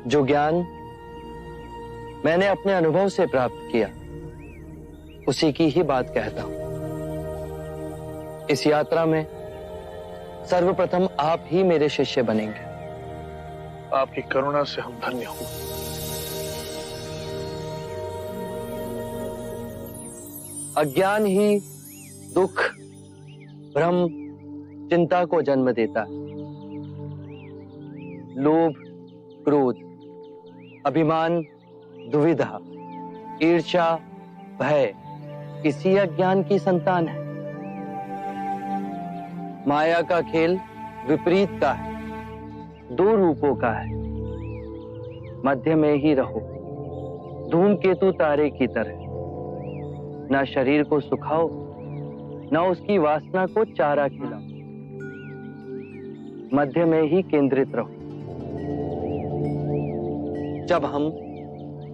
जो ज्ञान मैंने अपने अनुभव से प्राप्त किया, उसी की ही बात कहता हूं। इस यात्रा में सर्वप्रथम आप ही मेरे शिष्य बनेंगे। आपकी करुणा से हम धन्य हूं। अज्ञान ही दुख, भ्रम, चिंता को जन्म देता है। लोभ, क्रोध, अभिमान, दुविधा, ईर्ष्या, भय इसी अज्ञान की संतान है। माया का खेल विपरीत का है, दो रूपों का है। मध्य में ही रहो, धूमकेतु तारे की तरह। ना शरीर को सुखाओ, ना उसकी वासना को चारा खिलाओ। मध्य में ही केंद्रित रहो। जब हम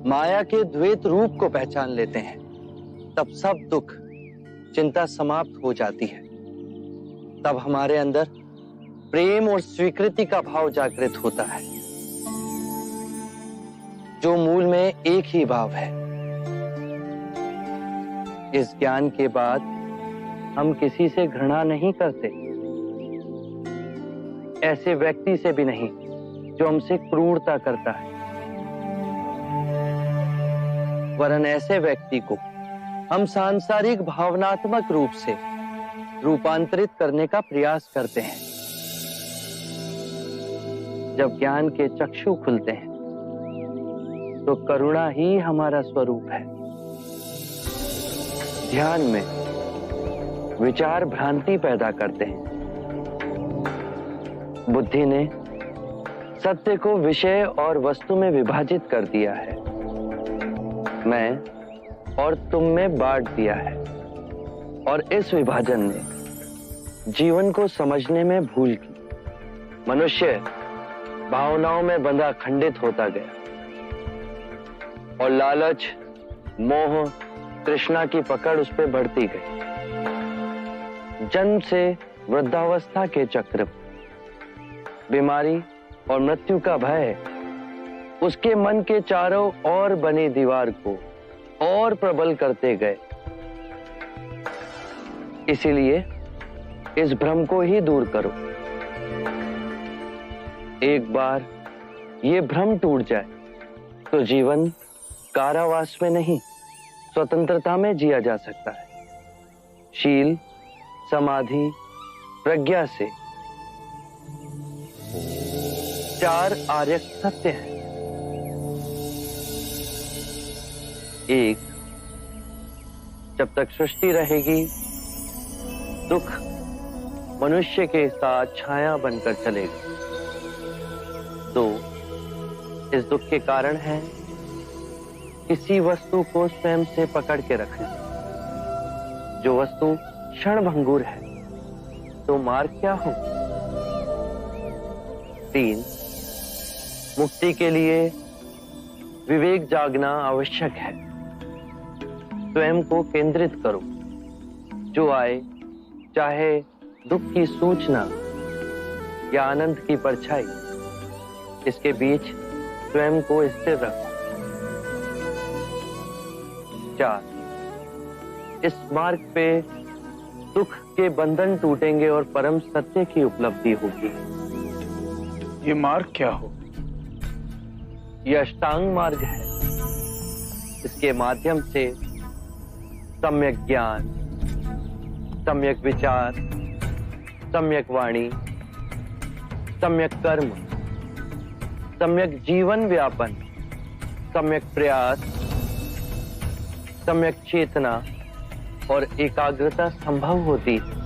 माया के द्वैत रूप को पहचान लेते हैं, तब सब दुख, चिंता समाप्त हो जाती है। तब हमारे अंदर प्रेम और स्वीकृति का भाव जागृत होता है, जो मूल में एक ही भाव है। इस ज्ञान के बाद हम किसी से घृणा नहीं करते, ऐसे व्यक्ति से भी नहीं जो हमसे क्रूरता करता है, वरन ऐसे व्यक्ति को हम सांसारिक भावनात्मक रूप से रूपांतरित करने का प्रयास करते हैं। जब ज्ञान के चक्षु खुलते हैं, तो करुणा ही हमारा स्वरूप है। ध्यान में विचार भ्रांति पैदा करते हैं। बुद्धि ने सत्य को विषय और वस्तु में विभाजित कर दिया है, मैं और तुम में बांट दिया है। और इस विभाजन ने जीवन को समझने में भूल की। मनुष्य भावनाओं में बंधा खंडित होता गया और लालच, मोह, तृष्णा की पकड़ उस पर बढ़ती गई। जन्म से वृद्धावस्था के चक्र, बीमारी और मृत्यु का भय उसके मन के चारों ओर बनी दीवार को और प्रबल करते गए। इसीलिए इस भ्रम को ही दूर करो। एक बार ये भ्रम टूट जाए तो जीवन कारावास में नहीं, स्वतंत्रता में जिया जा सकता है। शील, समाधि, प्रज्ञा से 4 आर्य सत्य हैं। 1, जब तक सृष्टि रहेगी, दुख मनुष्य के साथ छाया बनकर चलेगा। 2, इस दुख के कारण है किसी वस्तु को स्वयं से पकड़ के रखना। जो वस्तु क्षणभंगुर है, तो मार्ग क्या हो? 3, मुक्ति के लिए विवेक जागना आवश्यक है। स्वयं को केंद्रित करो। जो आए, चाहे दुख की सूचना या आनंद की परछाई, इसके बीच स्वयं को स्थिर रखो। 4, इस मार्ग पे दुख के बंधन टूटेंगे और परम सत्य की उपलब्धि होगी। ये मार्ग क्या हो? यह अष्टांग मार्ग है। इसके माध्यम से सम्यक ज्ञान, सम्यक विचार, सम्यक वाणी, सम्यक कर्म, सम्यक जीवन व्यापन, सम्यक प्रयास, सम्यक चेतना और एकाग्रता संभव होती है।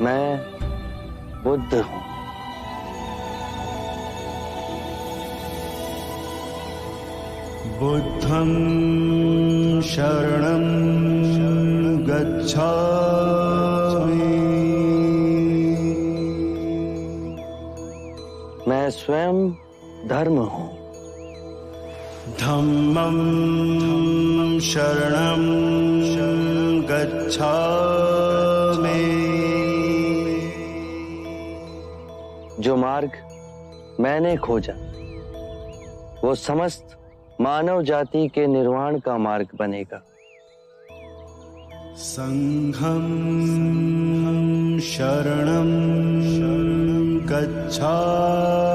मैं बुद्ध हूं। बुद्धं शरणं गच्छामि। मैं स्वयं धर्म हूं। धम्मं शरणं गच्छामि। जो मार्ग मैंने खोजा वो समस्त मानव जाति के निर्वाण का मार्ग बनेगा। संघं शरणं गच्छामि।